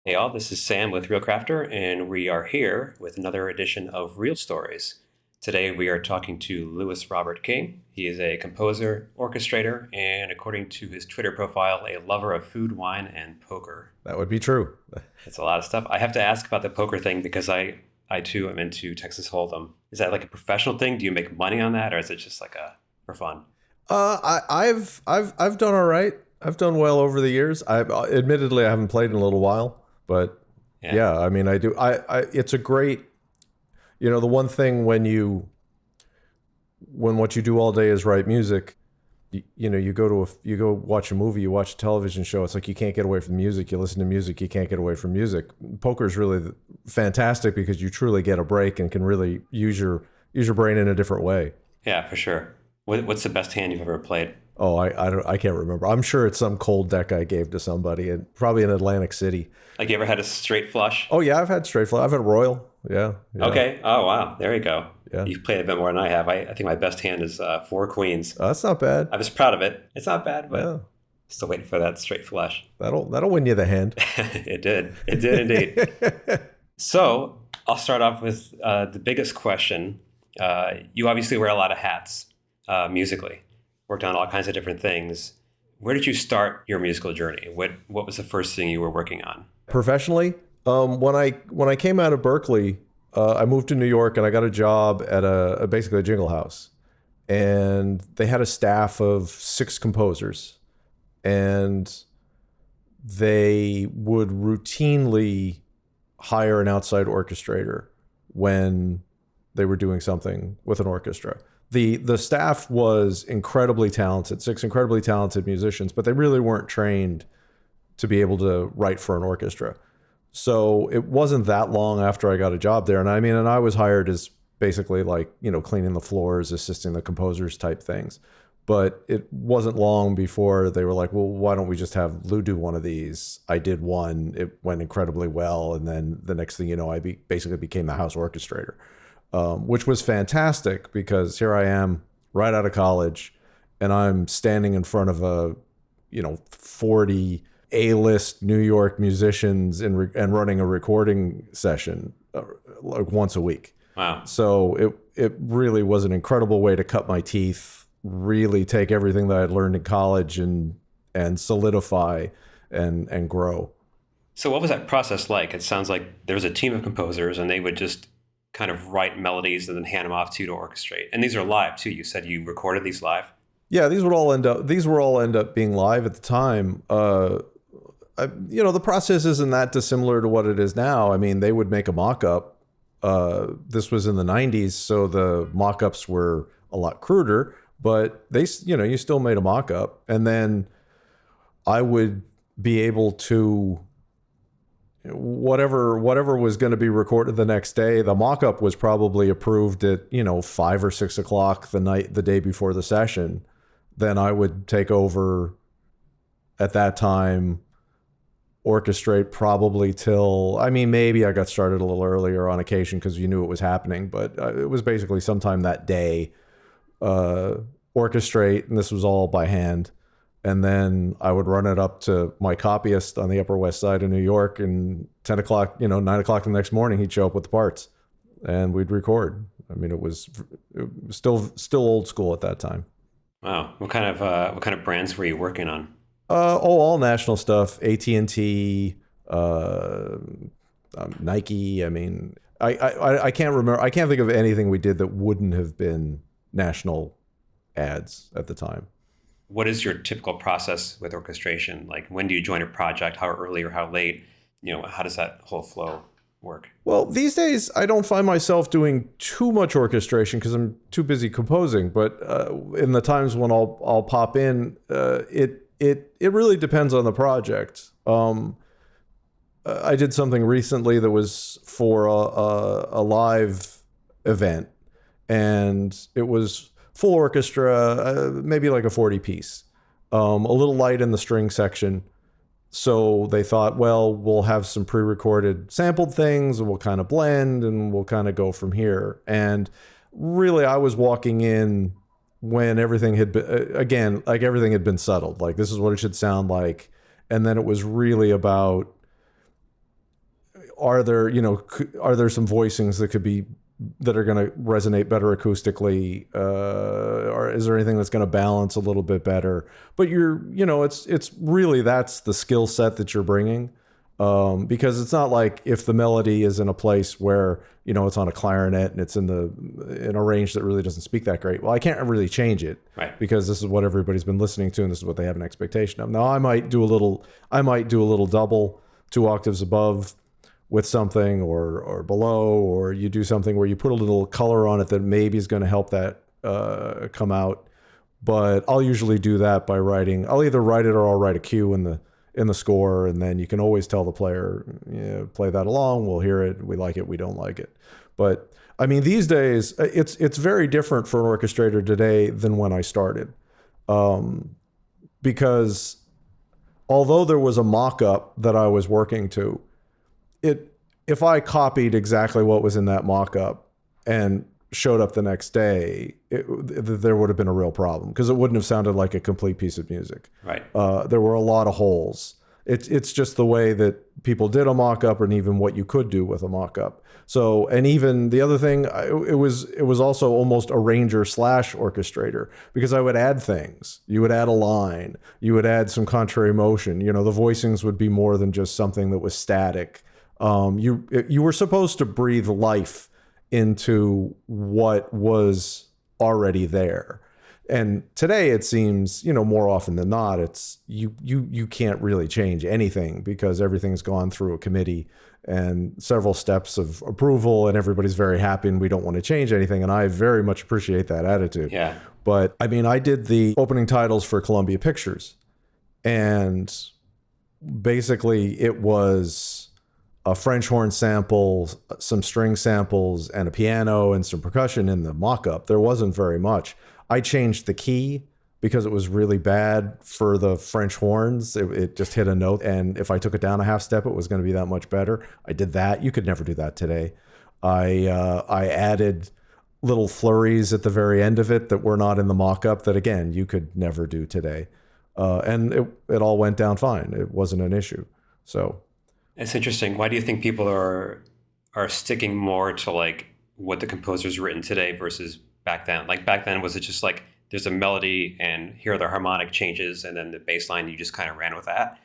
Hey all, this is Sam with ReelCrafter, and we are here with another edition of Real Stories. Today we are talking to Lewis Robert King. He is a composer, orchestrator, and according to his Twitter profile, a lover of food, wine, and poker. That would be true. It's a lot of stuff. I have to ask about the poker thing because I too am into Texas Hold'em. Is that like a professional thing? Do you make money on that, or is it just like for fun? I've done all right. I've done well over the years. Admittedly I haven't played in a little while, but yeah, I mean I do. It's a great, the one thing when what you do all day is write music. You go watch a movie, you watch a television show. It's like you can't get away from music. You listen to music, you can't get away from music. Poker is really fantastic because you truly get a break and can really use your brain in a different way. Yeah, for sure. What's the best hand you've ever played? Oh, I can't remember. I'm sure it's some cold deck I gave to somebody, and probably in Atlantic City. Like you ever had a straight flush? Oh yeah, I've had straight flush. I've had royal. Yeah. Okay. Oh wow, there you go. Yeah. You've played a bit more than I have. I think my best hand is 4 queens. Oh, that's not bad. I was proud of it. It's not bad, but still waiting for that straight flush. That'll win you the hand. It did indeed. So I'll start off with the biggest question. You obviously wear a lot of hats musically. Worked on all kinds of different things. Where did you start your musical journey? What was the first thing you were working on? Professionally, when I came out of Berkeley, I moved to New York and I got a job at basically a Jingle house, and they had a staff of 6 composers, and they would routinely hire an outside orchestrator when they were doing something with an orchestra. The staff was incredibly talented, 6 incredibly talented musicians, but they really weren't trained to be able to write for an orchestra. So it wasn't that long after I got a job there. And I was hired as basically like, cleaning the floors, assisting the composers type things. But it wasn't long before they were like, well, why don't we just have Lou do one of these? I did one. It went incredibly well. And then the next thing you know, I basically became the house orchestrator. Which was fantastic because here I am right out of college and I'm standing in front of 40 A-list New York musicians and running a recording session like once a week. Wow. So it really was an incredible way to cut my teeth, really take everything that I'd learned in college and solidify and grow. So what was that process like? It sounds like there was a team of composers and they would just kind of write melodies and then hand them off to you to orchestrate. And these are live too. You said you recorded these live? Yeah, these were all end up being live at the time. The process isn't that dissimilar to what it is now. I mean, they would make a mock-up. This was in the 90s, so the mock-ups were a lot cruder, but you still made a mock-up. And then I would be able to whatever was going to be recorded the next day. The mock-up was probably approved at 5 or 6 o'clock the day before the session. Then I would take over at that time, orchestrate probably till, maybe I got started a little earlier on occasion because you knew it was happening, but it was basically sometime that day, orchestrate, and this was all by hand. And then I would run it up to my copyist on the Upper West Side of New York, and 10 o'clock, 9 o'clock the next morning, he'd show up with the parts and we'd record. It was still old school at that time. What kind of brands were you working on? All national stuff, AT&T, Nike. I can't remember. I can't think of anything we did that wouldn't have been national ads at the time. What is your typical process with orchestration? Like, when do you join a project? How early or how late? How does that whole flow work? Well, these days I don't find myself doing too much orchestration because I'm too busy composing. But in the times when I'll pop in, it really depends on the project. I did something recently that was for a live event, and it was full orchestra, maybe like a 40 piece, a little light in the string section. So they thought, well, we'll have some pre-recorded sampled things and we'll kind of blend and we'll kind of go from here. And really I was walking in when everything had been, again, like everything had been settled. Like, this is what it should sound like. And then it was really about are there, are there some voicings that are going to resonate better acoustically? Or is there anything that's going to balance a little bit better? But it's really, that's the skill set that you're bringing. Because it's not like if the melody is in a place where, it's on a clarinet and it's in a range that really doesn't speak that great. Well, I can't really change it, right? Because this is what everybody's been listening to and this is what they have an expectation of. Now I might do a little double 2 octaves above with something or below, or you do something where you put a little color on it that maybe is going to help that come out. But I'll usually do that by I'll either write it or I'll write a cue in the score, and then you can always tell the player, play that along, we'll hear it, we like it, we don't like it. But I mean, these days it's very different for an orchestrator today than when I started, because although there was a mock-up that I was working to, if I copied exactly what was in that mock-up and showed up the next day, there would have been a real problem, because it wouldn't have sounded like a complete piece of music. Right. There were a lot of holes. It's just the way that people did a mock-up, and even what you could do with a mock-up. So, and even the other thing, it was also almost arranger / orchestrator, because I would add things. You would add a line. You would add some contrary motion. The voicings would be more than just something that was static. You were supposed to breathe life into what was already there. And today it seems, more often than not, it's you can't really change anything, because everything's gone through a committee and several steps of approval, and everybody's very happy and we don't want to change anything. And I very much appreciate that attitude. Yeah. But I mean, I did the opening titles for Columbia Pictures, and basically it was a French horn sample, some string samples, and a piano and some percussion in the mock-up. There wasn't very much. I changed the key because it was really bad for the French horns. It just hit a note, and if I took it down a half step, it was going to be that much better. I did that. You could never do that today. I added little flurries at the very end of it that were not in the mock-up that, again, you could never do today. And it all went down fine. It wasn't an issue. So it's interesting. Why do you think people are sticking more to like what the composer's written today versus back then? Like back then, was it just like there's a melody and here are the harmonic changes and then the bass line, you just kind of ran with that?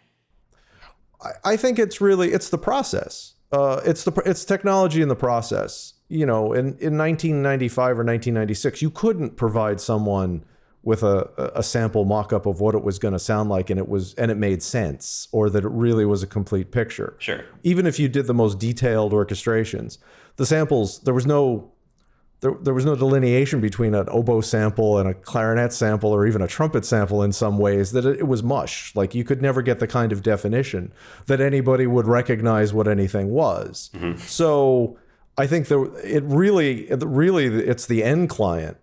I think it's the process. It's technology in the process. In 1995 or 1996, you couldn't provide someone with a sample mock-up of what it was going to sound like, and it made sense, or that it really was a complete picture. Sure. Even if you did the most detailed orchestrations, the samples, there was no delineation between an oboe sample and a clarinet sample, or even a trumpet sample in some ways, that it was mush. Like, you could never get the kind of definition that anybody would recognize what anything was. Mm-hmm. So I think it's the end client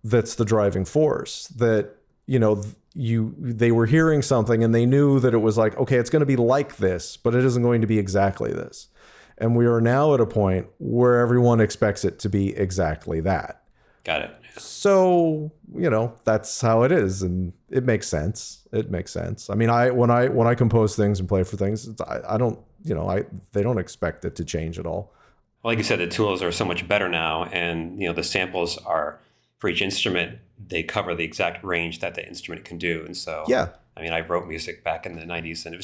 that's the driving force, that, they were hearing something and they knew that it was like, okay, it's going to be like this, but it isn't going to be exactly this. And we are now at a point where everyone expects it to be exactly that. Got it. So, that's how it is. And it makes sense. It makes sense. I mean, when I compose things and play for things, they don't expect it to change at all. Well, like you said, the tools are so much better now, and, the samples are, for each instrument, they cover the exact range that the instrument can do. And so, yeah. I mean, I wrote music back in the 90s, and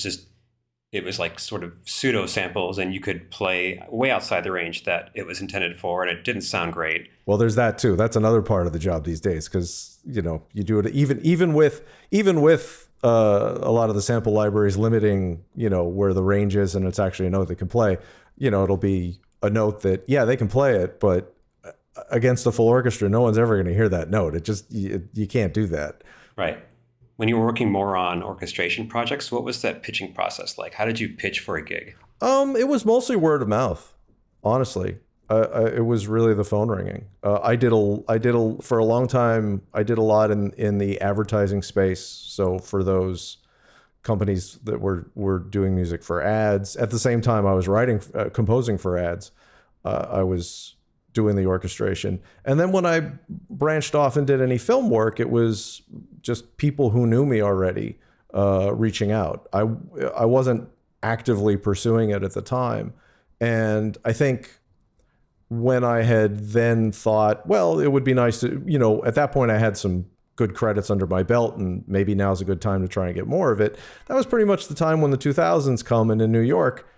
it was like sort of pseudo samples, and you could play way outside the range that it was intended for, and it didn't sound great. Well, there's that too. That's another part of the job these days, because, you do it even with a lot of the sample libraries limiting, where the range is, and it's actually a note they can play. It'll be a note that, yeah, they can play it, but against a full orchestra, no one's ever going to hear that note. It just, you can't do that. Right. When you were working more on orchestration projects, what was that pitching process like? How did you pitch for a gig? It was mostly word of mouth, honestly. It was really the phone ringing. For a long time, I did a lot in the advertising space. So for those companies that were doing music for ads, at the same time I was composing for ads, I was doing the orchestration. And then when I branched off and did any film work, it was just people who knew me already reaching out. I wasn't actively pursuing it at the time. And I think when I had then thought, well, it would be nice to, at that point I had some good credits under my belt and maybe now's a good time to try and get more of it. That was pretty much the time when the 2000s come, and in New York,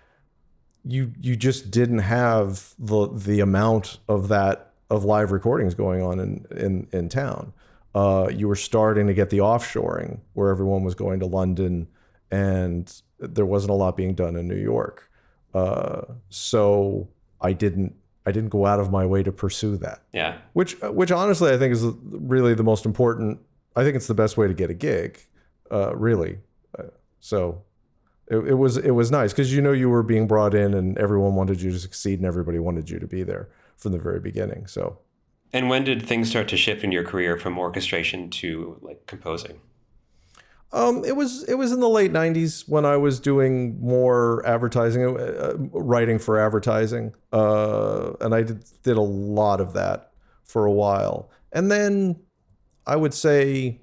you just didn't have the amount of live recordings going on in town. You were starting to get the offshoring where everyone was going to London, and there wasn't a lot being done in New York. So I didn't go out of my way to pursue that. Yeah. Which honestly I think is really the most important. I think it's the best way to get a gig, really. So it was nice because you were being brought in and everyone wanted you to succeed and everybody wanted you to be there from the very beginning. So. And when did things start to shift in your career from orchestration to like composing? It was in the late 90s when I was doing more advertising, writing for advertising. And I did a lot of that for a while. And then I would say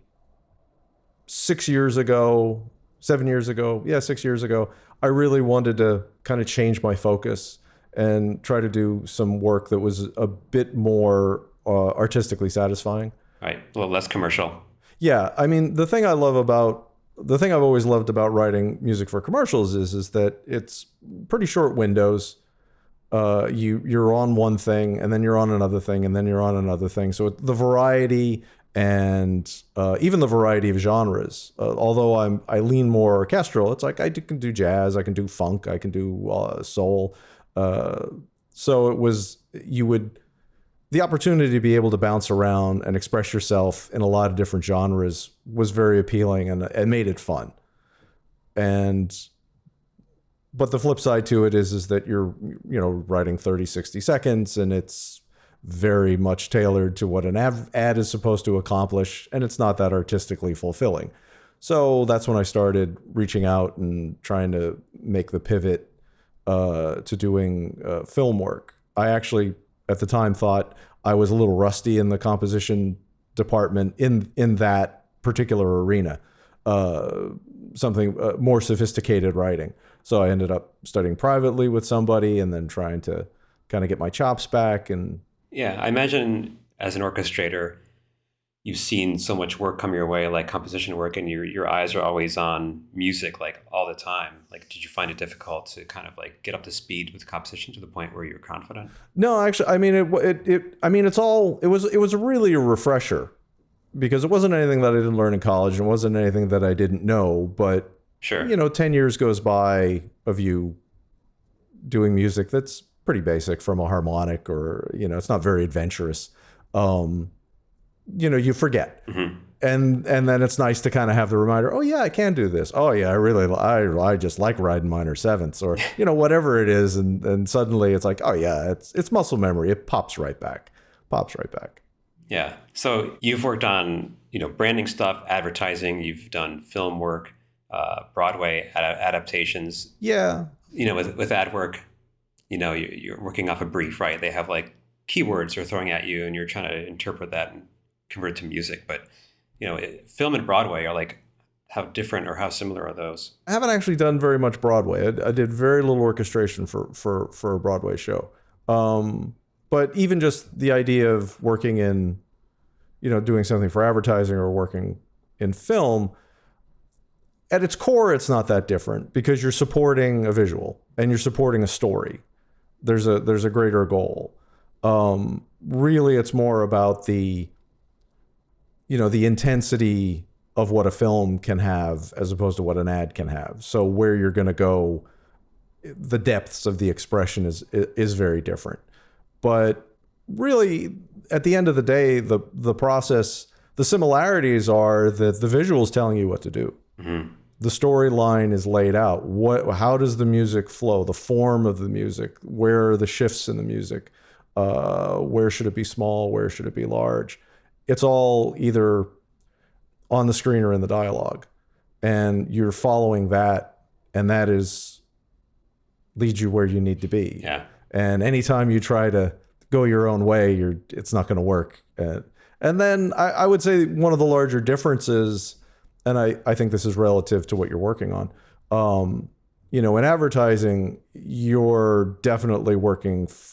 6 years ago, I really wanted to kind of change my focus and try to do some work that was a bit more artistically satisfying. Right. A little less commercial. Yeah. I mean, the thing I've always loved about writing music for commercials is that it's pretty short windows. You're on one thing and then you're on another thing and then you're on another thing. So the variety and even the variety of genres, although I lean more orchestral, it's like I can do jazz, I can do funk, I can do soul. So the opportunity to be able to bounce around and express yourself in a lot of different genres was very appealing and made it fun. But the flip side to it is that you're, writing 30, 60 seconds and it's very much tailored to what an ad is supposed to accomplish. And it's not that artistically fulfilling. So that's when I started reaching out and trying to make the pivot to doing film work. I actually, at the time, thought I was a little rusty in the composition department in that particular arena, something more sophisticated writing. So I ended up studying privately with somebody and then trying to kind of get my chops back. And yeah, I imagine as an orchestrator, you've seen so much work come your way, like composition work, and your eyes are always on music, like all the time. Like, did you find it difficult to kind of like get up to speed with composition to the point where you're confident? No, actually, I mean, it was really a refresher because it wasn't anything that I didn't learn in college and it wasn't anything that I didn't know. But sure, 10 years goes by of you doing music that's pretty basic from a harmonic, or it's not very adventurous. You forget. Mm-hmm. And then it's nice to kind of have the reminder, oh yeah, I can do this. Oh yeah, I just like riding minor sevenths, or, whatever it is. And suddenly it's like, oh yeah, it's muscle memory. It pops right back. Yeah. So you've worked on, branding stuff, advertising, you've done film work, Broadway adaptations. Yeah. With ad work, you're working off a brief, right? They have like keywords they're throwing at you and you're trying to interpret that and convert to music. But, film and Broadway are like, how different or how similar are those? I haven't actually done very much Broadway. I did very little orchestration for a Broadway show. But even just the idea of working in, doing something for advertising or working in film, at its core, it's not that different because you're supporting a visual and you're supporting a story. There's a greater goal. Really, it's more about the intensity of what a film can have as opposed to what an ad can have. So where you're going to go, the depths of the expression is very different. But really, at the end of the day, the process, the similarities are that the visual is telling you what to do. Mm-hmm. The storyline is laid out. How does the music flow? The form of the music. Where are the shifts in the music? Where should it be small? Where should it be large? It's all either on the screen or in the dialogue, and you're following that, and that leads you where you need to be. Yeah. And anytime you try to go your own way, it's not going to work. And then I would say one of the larger differences, and I think this is relative to what you're working on, You know, in advertising, you're definitely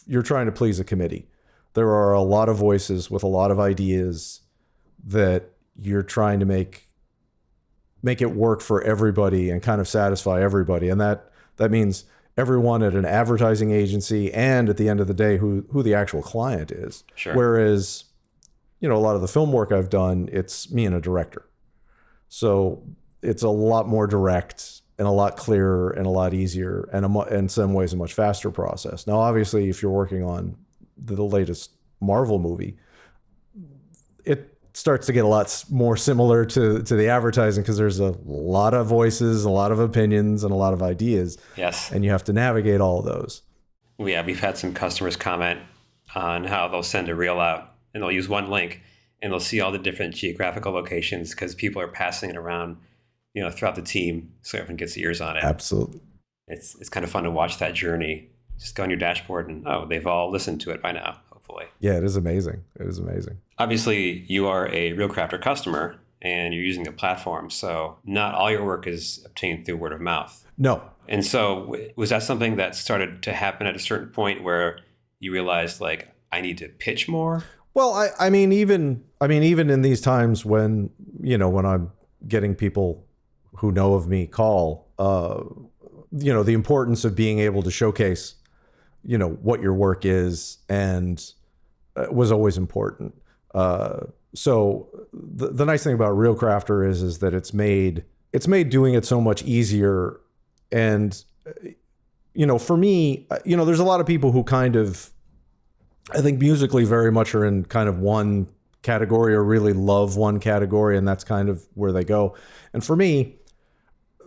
you're trying to please a committee. There are a lot of voices with a lot of ideas that you're trying to make it work for everybody and kind of satisfy everybody. And that means everyone at an advertising agency and at the end of the day, who the actual client is. Sure. Whereas, you know, a lot of the film work I've done, it's me and a director. So it's a lot more direct and a lot clearer and a lot easier and in some ways a much faster process. Now, obviously, if you're working on the latest Marvel movie, it starts to get a lot more similar to the advertising because there's a lot of voices, a lot of opinions, and a lot of ideas. Yes. And you have to navigate all of those. Yeah, we've had some customers comment on how they'll send a reel out and they'll use one link and they'll see all the different geographical locations because people are passing it around, you know, throughout the team so everyone gets ears on it. Absolutely. It's kind of fun to watch that journey. Just go on your dashboard and, oh, they've all listened to it by now, hopefully. Yeah, it is amazing. It is amazing. Obviously, you are a ReelCrafter customer and you're using a platform, so not all your work is obtained through word of mouth. No. And so was that something that started to happen at a certain point where you realized, like, I need to pitch more? Well, I mean, even in these times when, you know, when I'm getting people who know of me call, you know, the importance of being able to showcase, you know, what your work is and was always important. So the nice thing about ReelCrafter is that it's made doing it so much easier. And, you know, for me, you know, there's a lot of people who kind of, I think musically very much are in kind of one category or really love one category, and that's kind of where they go. And for me,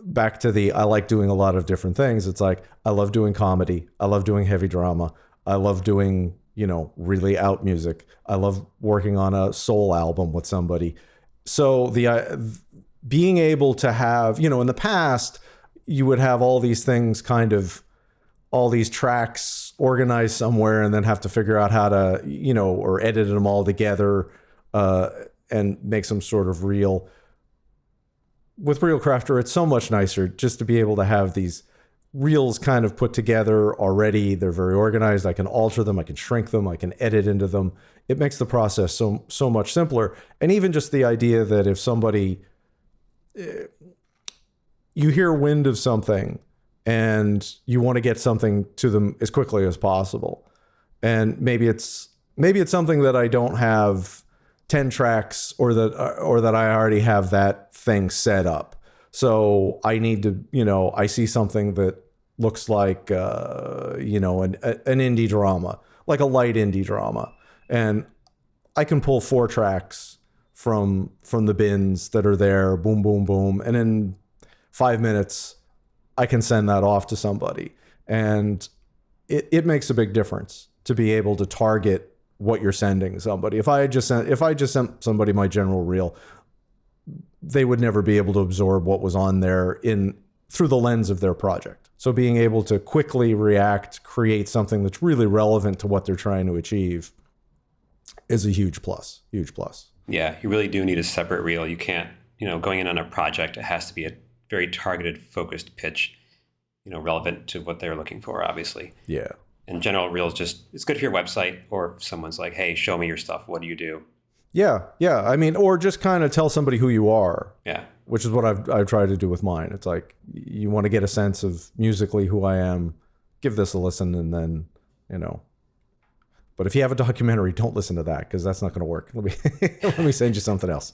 back to I like doing a lot of different things. It's like, I love doing comedy. I love doing heavy drama. I love doing, you know, really out music. I love working on a soul album with somebody. So being able to have, you know, in the past, you would have all these things kind of, all these tracks organized somewhere and then have to figure out how to, you know, or edit them all together and make some sort of reel. With ReelCrafter, it's so much nicer just to be able to have these reels kind of put together already. They're very organized. I can alter them. I can shrink them. I can edit into them. It makes the process so much simpler. And even just the idea that if somebody, you hear wind of something and you want to get something to them as quickly as possible. And maybe it's something that I don't have 10 tracks or that I already have that thing set up. So I need to, you know, I see something that looks like, you know, an indie drama, like a light indie drama. And I can pull 4 tracks from the bins that are there, boom, boom, boom. And in 5 minutes, I can send that off to somebody. And it makes a big difference to be able to target what you're sending somebody. If I just sent somebody my general reel, they would never be able to absorb what was on there through the lens of their project. So being able to quickly react, create something that's really relevant to what they're trying to achieve is a huge plus. Yeah, you really do need a separate reel. You can't, you know, going in on a project, it has to be a very targeted, focused pitch, you know, relevant to what they're looking for, obviously. Yeah. And general reels it's good for your website, or if someone's like, hey, show me your stuff. What do you do? Yeah. I mean, or just kind of tell somebody who you are. Yeah. Which is what I've tried to do with mine. It's like, you want to get a sense of musically who I am, give this a listen, and then, you know. But if you have a documentary, don't listen to that because that's not going to work. Let me send you something else.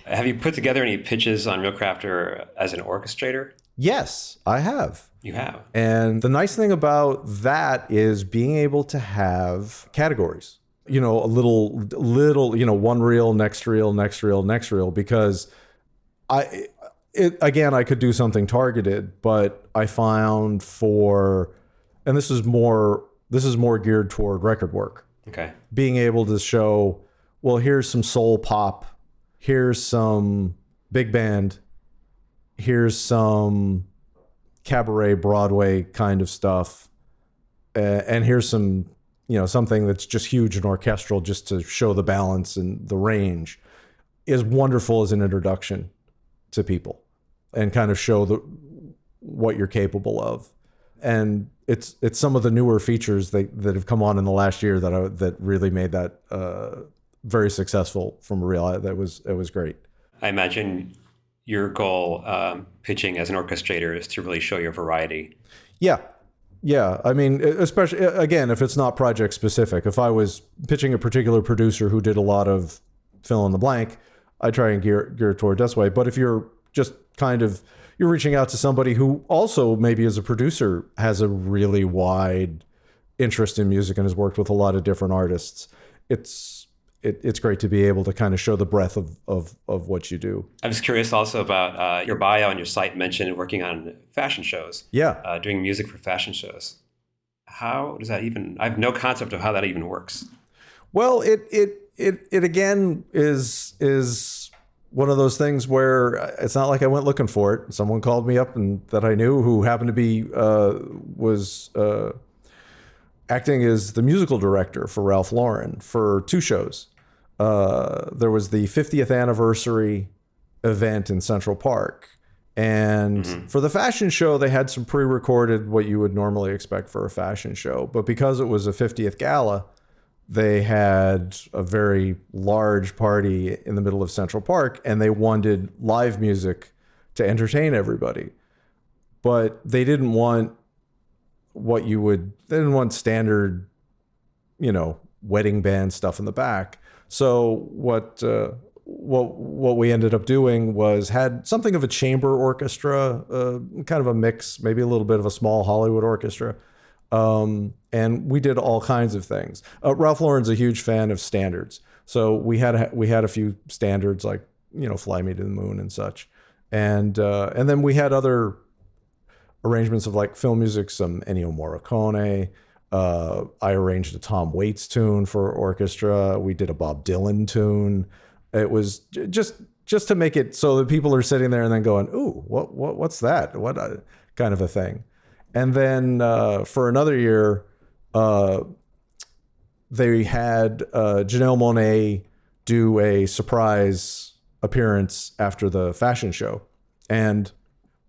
Have you put together any pitches on ReelCrafter as an orchestrator? Yes, I have. You have. And the nice thing about that is being able to have categories. You know, a little, you know, one reel, next reel, next reel, next reel, because again, I could do something targeted, but I found and this is more geared toward record work. Okay. Being able to show, well, here's some soul pop, here's some big band, here's some cabaret Broadway kind of stuff, and here's some, you know, something that's just huge and orchestral just to show the balance and the range, is wonderful as an introduction to people and kind of show what you're capable of. And it's some of the newer features that have come on in the last year that really made that very successful from Reel. It was great. I imagine your goal pitching as an orchestrator is to really show your variety. Yeah. I mean, especially, again, if it's not project specific. If I was pitching a particular producer who did a lot of fill in the blank, I try and gear it toward this way. But if you're just you're reaching out to somebody who also maybe as a producer has a really wide interest in music and has worked with a lot of different artists, it's great to be able to kind of show the breadth of what you do. I was curious also about your bio on your site mentioned working on fashion shows. Yeah. Doing music for fashion shows. How does that even, I have no concept of how that even works. Well, it again is one of those things where it's not like I went looking for it. Someone called me up and that I knew who happened to be, was acting as the musical director for Ralph Lauren for 2 shows. There was the 50th anniversary event in Central Park. And for the fashion show, they had some pre-recorded what you would normally expect for a fashion show. But because it was a 50th gala, they had a very large party in the middle of Central Park, and they wanted live music to entertain everybody. But they didn't want they didn't want standard, wedding band stuff in the back. So what we ended up doing was had something of a chamber orchestra, kind of a mix, maybe a little bit of a small Hollywood orchestra. And we did all kinds of things. Ralph Lauren's a huge fan of standards. So we had a few standards like, Fly Me to the Moon and such. And then we had other arrangements of like film music, some Ennio Morricone. I arranged a Tom Waits tune for orchestra. We did a Bob Dylan tune. It was just to make it so that people are sitting there and then going, "Ooh, what's that? What kind of a thing?" And then for another year, they had Janelle Monáe do a surprise appearance after the fashion show. And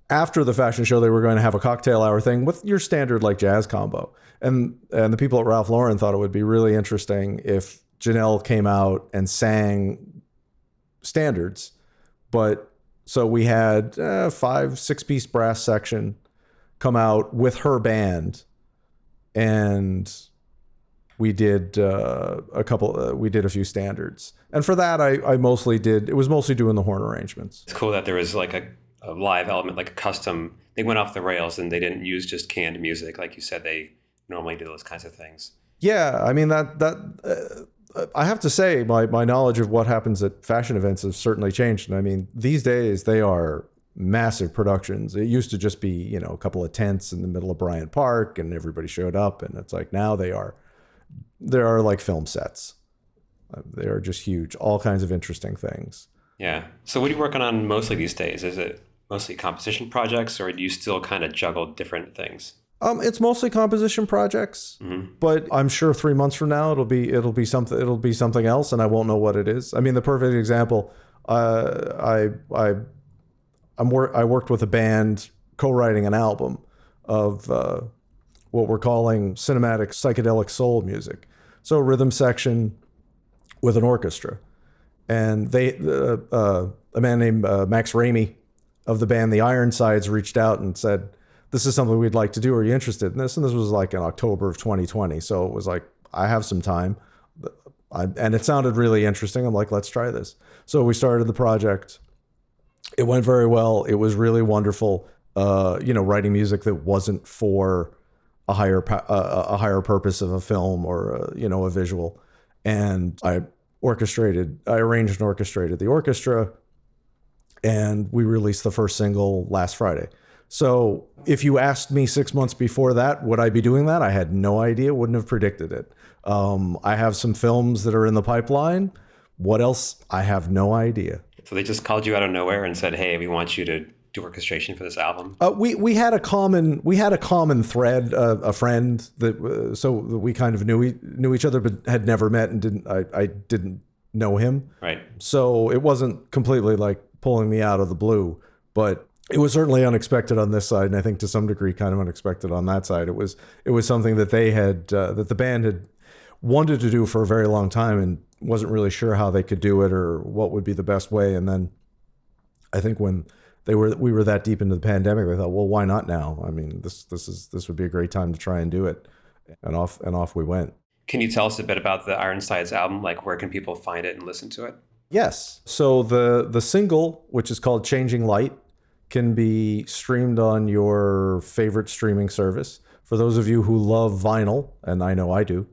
after the fashion show, they were going to have a cocktail hour thing with your standard like jazz combo. And the people at Ralph Lauren thought it would be really interesting if Janelle came out and sang standards. But so we had 5-6-piece brass section come out with her band, and we did we did a few standards. And for that, it was mostly doing the horn arrangements. It's cool that there was like a live element, like a custom. They went off the rails and they didn't use just canned music. Like you said, they normally do those kinds of things. Yeah. I mean, that I have to say my knowledge of what happens at fashion events has certainly changed. And I mean, these days they are massive productions. It used to just be, a couple of tents in the middle of Bryant Park and everybody showed up. And it's like, now there are like film sets. They are just huge, all kinds of interesting things. Yeah. So what are you working on mostly these days? Is it mostly composition projects, or do you still kind of juggle different things? It's mostly composition projects, but I'm sure 3 months from now it'll be something else, and I won't know what it is. I mean, the perfect example, I worked with a band co-writing an album of what we're calling cinematic psychedelic soul music. So rhythm section with an orchestra. And a man named Max Ramey of the band The Ironsides reached out and said, "This is something we'd like to do. Are you interested in this?" And this was like in October of 2020. So it was like, I have some time. And it sounded really interesting. I'm like, let's try this. So we started the project. It went very well. It was really wonderful. Writing music that wasn't for a higher purpose of a film or a visual. And I arranged and orchestrated the orchestra, and we released the first single last Friday. So if you asked me 6 months before that, would I be doing that? I had no idea, wouldn't have predicted it. I have some films that are in the pipeline. What else? I have no idea. So they just called you out of nowhere and said, "Hey, we want you to do orchestration for this album"? We had a common thread, a friend that so we kind of knew each other, but had never met, and I didn't know him. Right. So it wasn't completely like pulling me out of the blue, but It was certainly unexpected on this side, and I think to some degree kind of unexpected on that side. It was something that they had that the band had wanted to do for a very long time and wasn't really sure how they could do it or what would be the best way. And then I think when we were that deep into the pandemic, they thought, well, why not now? I mean, this would be a great time to try and do it, and off we went. Can you tell us a bit about the Ironsides album? Like, where can people find it and listen to it? Yes. So the single, which is called Changing Light, can be streamed on your favorite streaming service. For those of you who love vinyl, and I know I do,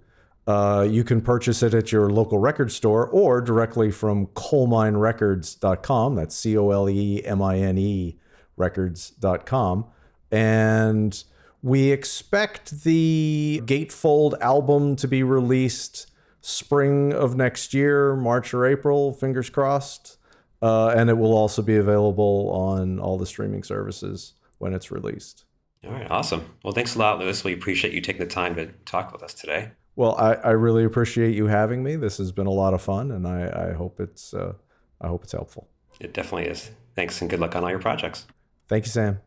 you can purchase it at your local record store or directly from coalminerecords.com. That's COLEMINE records.com. And we expect the Gatefold album to be released spring of next year, March or April, fingers crossed. And it will also be available on all the streaming services when it's released. All right, awesome. Well, thanks a lot, Lewis. We appreciate you taking the time to talk with us today. Well, I really appreciate you having me. This has been a lot of fun, and I hope it's helpful. It definitely is. Thanks, and good luck on all your projects. Thank you, Sam.